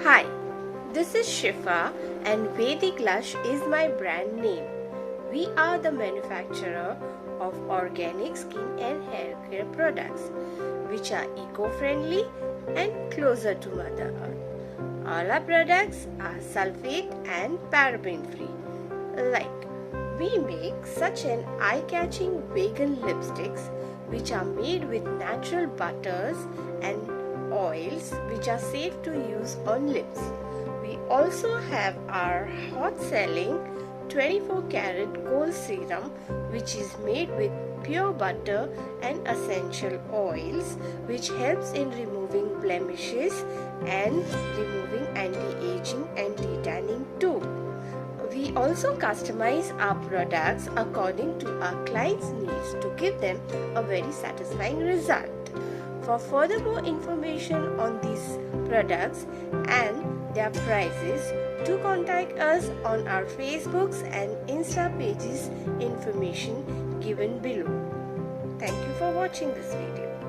Hi, this is Shifa and VEDICLUSH is my brand name. We are the manufacturer of organic skin and hair care products which are eco-friendly and closer to Mother Earth. All our products are sulfate and paraben free. Like, we make such an eye-catching vegan lipsticks which are made with natural butters and oils which are safe to use on lips. We also have our hot selling 24 karat gold serum which is made with pure butter and essential oils which helps in removing blemishes and removing anti-aging and de-tanning too. We also customize our products according to our clients' needs to give them a very satisfying result. For further more information on these products and their prices, do contact us on our Facebooks and Insta pages information given below. Thank you for watching this video.